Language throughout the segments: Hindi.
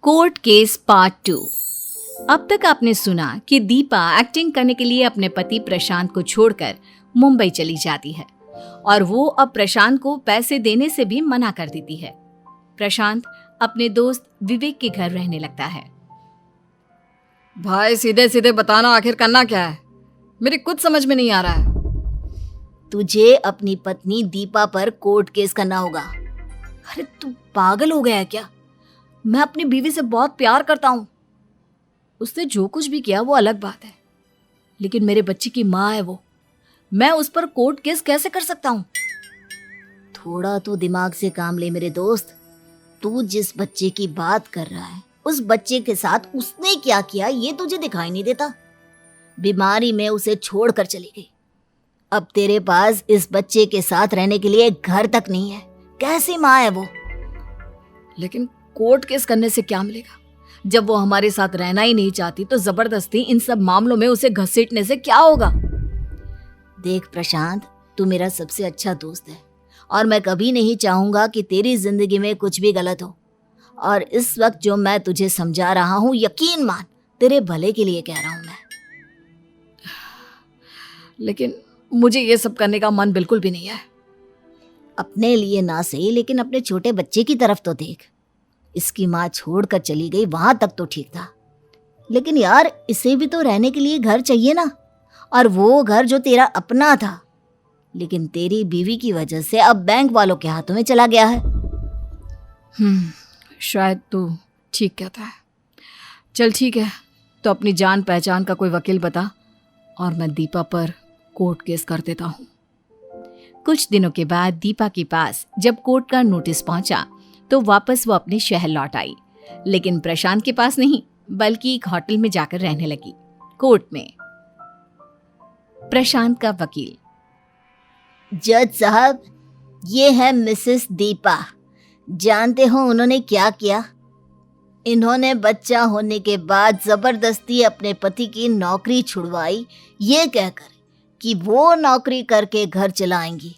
Court case part 2। अब तक आपने सुना कि दीपा एक्टिंग करने के लिए अपने पति प्रशांत को छोड़कर मुंबई चली जाती है और वो अब प्रशांत को पैसे देने से भी मना कर देती है। प्रशांत अपने दोस्त विवेक के घर रहने लगता है। भाई सीधे सीधे बताना, आखिर करना क्या है? मेरी कुछ समझ में नहीं आ रहा है। तुझे अपनी पत्नी दीपा पर कोर्ट केस करना होगा। अरे तू पागल हो गया है क्या? मैं अपनी बीवी से बहुत प्यार करता हूँ। उसने जो कुछ भी किया वो अलग बात है, लेकिन मेरे बच्चे की माँ है वो। मैं उस पर कोर्ट केस कैसे कर सकता हूँ? थोड़ा तो दिमाग से काम ले मेरे दोस्त। तू जिस बच्चे की बात कर रहा है उस बच्चे के साथ उसने क्या किया ये तुझे दिखाई नहीं देता। बीमारी में उसे छोड़कर चली गई। अब तेरे पास इस बच्चे के साथ रहने के लिए घर तक नहीं है। कैसी माँ है वो? लेकिन कोर्ट केस करने से क्या मिलेगा? जब वो हमारे साथ रहना ही नहीं चाहती तो जबरदस्ती इन सब मामलों में उसे घसीटने से क्या होगा? देख प्रशांत, तू मेरा सबसे अच्छा दोस्त है और मैं कभी नहीं चाहूंगा कि तेरी जिंदगी में कुछ भी गलत हो। और इस वक्त जो मैं तुझे समझा रहा हूँ, यकीन मान तेरे भले के लिए कह रहा हूँ मैं। लेकिन मुझे ये सब करने का मन बिल्कुल भी नहीं है। अपने लिए ना सही, लेकिन अपने छोटे बच्चे की तरफ तो देख। इसकी माँ छोड़कर चली गई, वहां तक तो ठीक था, लेकिन यार इसे भी तो रहने के लिए घर चाहिए ना। और वो घर जो तेरा अपना था, लेकिन तेरी बीवी की वजह से अब बैंक वालों के हाथों में चला गया है। शायद तू ठीक कहता है। चल ठीक है, तो अपनी जान पहचान का कोई वकील बता और मैं दीपा पर कोर्ट केस कर देता हूँ। कुछ दिनों के बाद दीपा के पास जब कोर्ट का नोटिस पहुंचा तो वापस वो अपने शहर लौट आई, लेकिन प्रशांत के पास नहीं बल्कि एक होटल में जाकर रहने लगी। कोर्ट में प्रशांत का वकील। जज साहब, ये है मिसेस दीपा। जानते हो उन्होंने क्या किया? इन्होंने बच्चा होने के बाद जबरदस्ती अपने पति की नौकरी छुड़वाई, ये कहकर कि वो नौकरी करके घर चलाएंगी,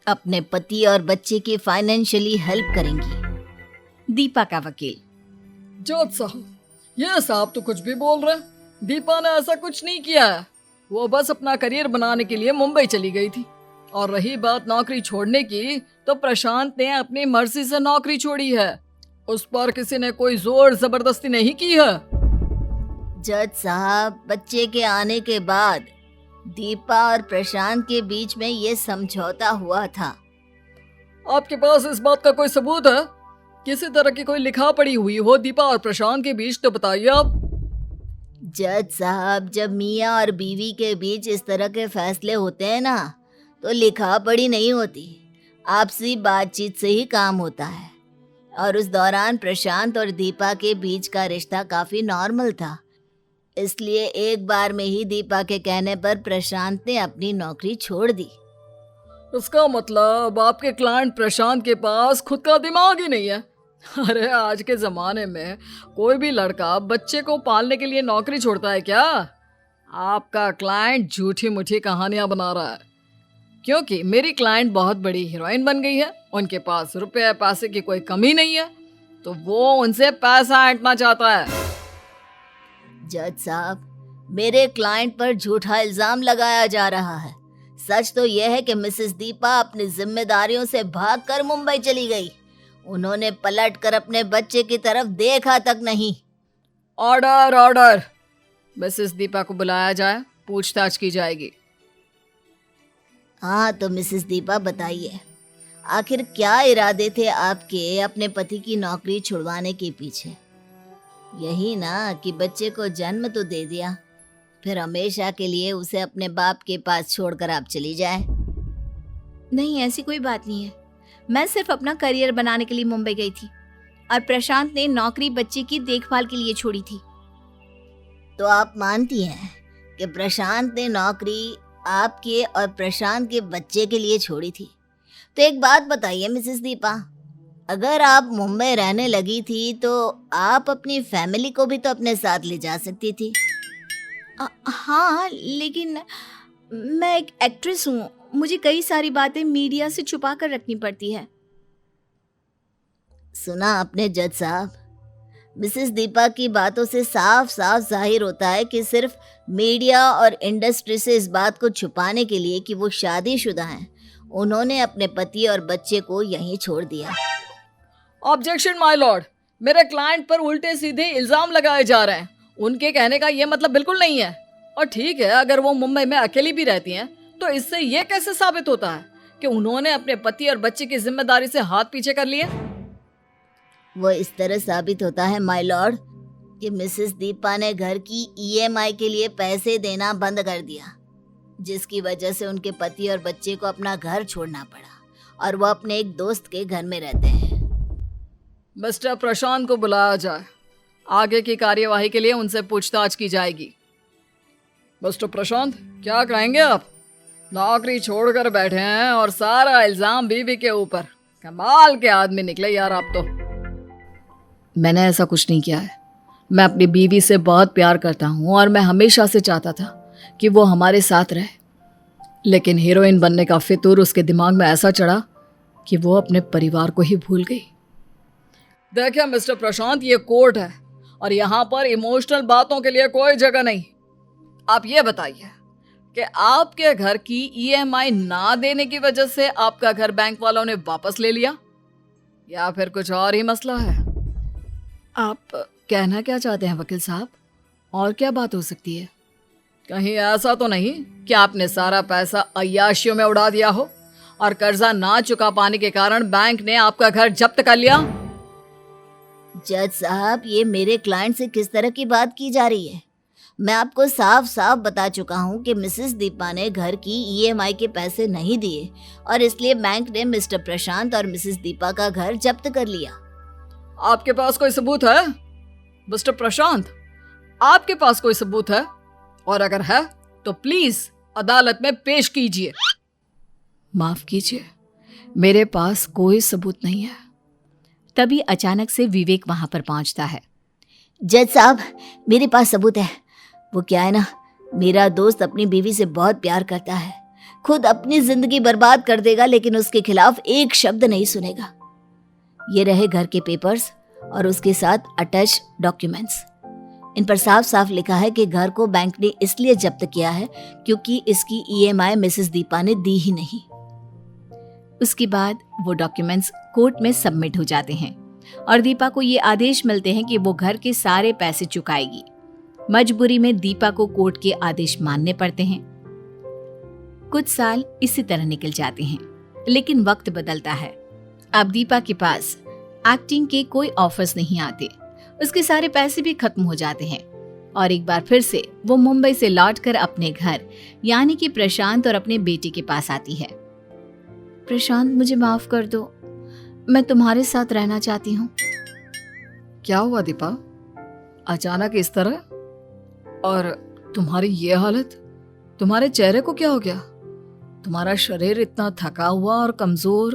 अपने पति और बच्चे की फाइनेंशियली हेल्प करेंगी। दीपा का वकील। जज साहब, ये साहब तो कुछ भी बोल रहे हैं। दीपा ने ऐसा कुछ नहीं किया है। वो बस अपना करियर बनाने के लिए मुंबई चली गई थी। और रही बात नौकरी छोड़ने की, तो प्रशांत ने अपनी मर्जी से नौकरी छोड़ी है। उस पर किसी ने कोई जोर जबरदस्ती नहीं की है। जज साहब, बच्चे के आने के बाद दीपा और प्रशांत के बीच में ये समझौता हुआ था। आपके पास इस बात का कोई सबूत है? किसी तरह की कोई लिखा पड़ी हुई हो दीपा और प्रशांत के बीच, तो बताइए आप। जज साहब, जब मियाँ और बीवी के बीच इस तरह के फैसले होते हैं ना, तो लिखा पड़ी नहीं होती, आपसी बातचीत से ही काम होता है। और उस दौरान प्रशांत और दीपा के बीच का रिश्ता काफी नॉर्मल था, इसलिए एक बार में ही दीपा के कहने पर प्रशांत ने अपनी नौकरी छोड़ दी। इसका मतलब आपके क्लाइंट प्रशांत के पास खुद का दिमाग ही नहीं है। अरे आज के जमाने में कोई भी लड़का बच्चे को पालने के लिए नौकरी छोड़ता है क्या? आपका क्लाइंट झूठी मूठी कहानियां बना रहा है, क्योंकि मेरी क्लाइंट बहुत बड़ी हीरोइन बन गई है। उनके पास रुपए पैसे की कोई कमी नहीं है, तो वो उनसे पैसा ऐंठना चाहता है। जज साहब, मेरे क्लाइंट पर झूठा इल्जाम लगाया जा रहा है। सच तो यह है कि मिसेस दीपा अपनी जिम्मेदारियों से भागकर मुंबई चली गई। उन्होंने पलटकर अपने बच्चे की तरफ देखा तक नहीं। ऑर्डर ऑर्डर, मिसेस दीपा को बुलाया जाए, पूछताछ की जाएगी। हाँ तो मिसेस दीपा बताइए, आखिर क्या इरादे थे आपके अपने पति की नौकरी छुड़वाने के पीछे? यही ना कि बच्चे को जन्म तो दे दिया, फिर हमेशा के लिए उसे अपने बाप के पास छोड़कर आप चली जाए। नहीं, ऐसी कोई बात नहीं है। मैं सिर्फ अपना करियर बनाने के लिए मुंबई गई थी और प्रशांत ने नौकरी बच्चे की देखभाल के लिए छोड़ी थी। तो आप मानती हैं कि प्रशांत ने नौकरी आपके और प्रशांत के बच्चे के लिए छोड़ी थी? तो एक बात बताइए मिसेस दीपा, अगर आप मुंबई रहने लगी थी तो आप अपनी फैमिली को भी तो अपने साथ ले जा सकती थी। हाँ, लेकिन मैं एक एक्ट्रेस हूँ, मुझे कई सारी बातें मीडिया से छुपा कर रखनी पड़ती है। सुना आपने जज साहब, मिसेस दीपा की बातों से साफ साफ जाहिर होता है कि सिर्फ मीडिया और इंडस्ट्री से इस बात को छुपाने के लिए कि वो शादीशुदा हैं, उन्होंने अपने पति और बच्चे को यहीं छोड़ दिया। ऑब्जेक्शन माय लॉर्ड, मेरे क्लाइंट पर उल्टे सीधे इल्जाम लगाए जा रहे हैं। उनके कहने का ये मतलब बिल्कुल नहीं है। और ठीक है, अगर वो मुंबई में अकेली भी रहती हैं तो इससे ये कैसे साबित होता है कि उन्होंने अपने पति और बच्चे की जिम्मेदारी से हाथ पीछे कर लिए? वो इस तरह साबित होता है माय लॉर्ड कि मिसेस दीपा ने घर की ईएमआई के लिए पैसे देना बंद कर दिया, जिसकी वजह से उनके पति और बच्चे को अपना घर छोड़ना पड़ा और वो अपने एक दोस्त के घर में रहते हैं। मिस्टर प्रशांत को बुलाया जाए। आगे की कार्यवाही के लिए उनसे पूछताछ की जाएगी। मिस्टर प्रशांत, क्या कहेंगे आप? नौकरी छोड़कर बैठे हैं और सारा इल्जाम बीवी के ऊपर। कमाल के आदमी निकले यार आप तो। मैंने ऐसा कुछ नहीं किया है। मैं अपनी बीवी से बहुत प्यार करता हूँ और मैं हमेशा से चाहता था कि वो हमारे साथ रहे, लेकिन हीरोइन बनने का फितूर उसके दिमाग में ऐसा चढ़ा कि वो अपने परिवार को ही भूल गई। देखिए मिस्टर प्रशांत, ये कोर्ट है और यहाँ पर इमोशनल बातों के लिए कोई जगह नहीं। आप ये बताइए कि आपके घर की ईएमआई ना देने की वजह से आपका घर बैंक वालों ने वापस ले लिया या फिर कुछ और ही मसला है? आप कहना क्या चाहते हैं वकील साहब? और क्या बात हो सकती है? कहीं ऐसा तो नहीं कि आपने सारा पैसा अय्याशियों में उड़ा दिया हो और कर्जा ना चुका पाने के कारण बैंक ने आपका घर जब्त कर लिया? जज साहब, ये मेरे क्लाइंट से किस तरह की बात की जा रही है? मैं आपको साफ साफ बता चुका हूँ कि मिसेस दीपा ने घर की ईएमआई के पैसे नहीं दिए और इसलिए बैंक ने मिस्टर प्रशांत और मिसेस दीपा का घर जब्त कर लिया। आपके पास कोई सबूत है मिस्टर प्रशांत? आपके पास कोई सबूत है? और अगर है तो प्लीज अदालत में पेश कीजिए। माफ कीजिए, मेरे पास कोई सबूत नहीं है। तभी अचानक से विवेक वहां पर पहुंचता है। जज साहब, मेरे पास सबूत है। वो क्या है ना, मेरा दोस्त अपनी बीवी से बहुत प्यार करता है, खुद अपनी जिंदगी बर्बाद कर देगा लेकिन उसके खिलाफ एक शब्द नहीं सुनेगा। ये रहे घर के पेपर्स और उसके साथ अटैच डॉक्यूमेंट्स। इन पर साफ साफ लिखा है कि घर को बैंक ने इसलिए जब्त किया है क्योंकि इसकी ईएमआई मिसेस दीपा ने दी ही नहीं। उसके बाद वो डॉक्यूमेंट्स कोर्ट में सबमिट हो जाते हैं और दीपा को ये आदेश मिलते हैं कि वो घर के सारे पैसे चुकाएगी। मजबूरी में दीपा को कोर्ट के आदेश मानने पड़ते हैं। कुछ साल इसी तरह निकल जाते हैं, लेकिन वक्त बदलता है। अब दीपा के पास एक्टिंग के कोई ऑफर्स नहीं आते, उसके सारे पैसे भी खत्म हो जाते हैं और एक बार फिर से वो मुंबई से लौटकर अपने घर यानी कि प्रशांत और अपने बेटे के पास आती है। प्रशांत, मुझे माफ कर दो, मैं तुम्हारे साथ रहना चाहती हूँ। क्या हुआ दीपा, अचानक इस तरह? और तुम्हारी ये हालत, तुम्हारे चेहरे को क्या हो गया? तुम्हारा शरीर इतना थका हुआ और कमजोर।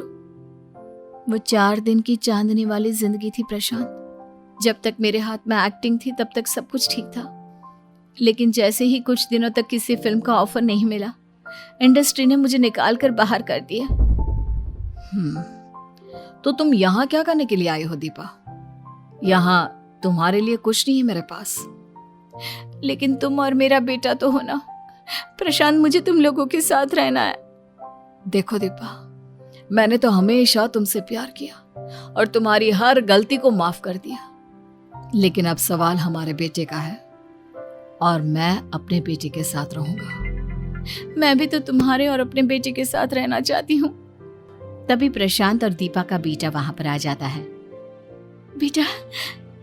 वो 4 दिन की चांदनी वाली जिंदगी थी प्रशांत। जब तक मेरे हाथ में एक्टिंग थी तब तक सब कुछ ठीक था, लेकिन जैसे ही कुछ दिनों तक किसी फिल्म का ऑफर नहीं मिला, इंडस्ट्री ने मुझे निकाल कर बाहर कर दिया। तो तुम यहाँ क्या करने के लिए आई हो दीपा? यहाँ तुम्हारे लिए कुछ नहीं है मेरे पास। लेकिन तुम और मेरा बेटा तो हो ना प्रशांत, मुझे तुम लोगों के साथ रहना है। देखो दीपा, मैंने तो हमेशा तुमसे प्यार किया और तुम्हारी हर गलती को माफ कर दिया, लेकिन अब सवाल हमारे बेटे का है और मैं अपने बेटे के साथ रहूंगा। मैं भी तो तुम्हारे और अपने बेटे के साथ रहना चाहती हूँ। तभी प्रशांत और दीपा का बेटा वहां पर आ जाता है। बेटा,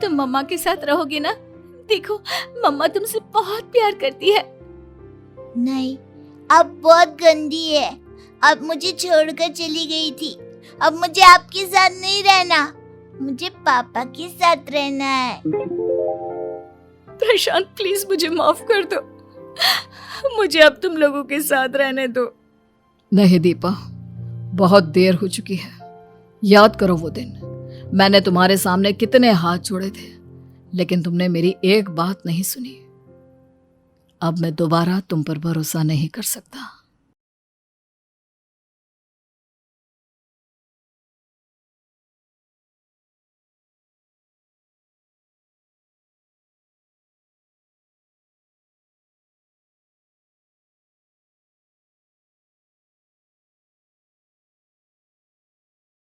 तुम मम्मा के साथ रहोगे ना? देखो, मम्मा तुमसे बहुत प्यार करती है। नहीं, अब बहुत गंदी है। अब मुझे छोड़कर चली गई थी। अब मुझे आपके साथ नहीं रहना, मुझे पापा के साथ रहना है। प्रशांत, प्लीज मुझे माफ कर दो, मुझे अब तुम लोगों के साथ रहने दो। नहीं दीपा, बहुत देर हो चुकी है। याद करो वो दिन, मैंने तुम्हारे सामने कितने हाथ जोड़े थे, लेकिन तुमने मेरी एक बात नहीं सुनी। अब मैं दोबारा तुम पर भरोसा नहीं कर सकता।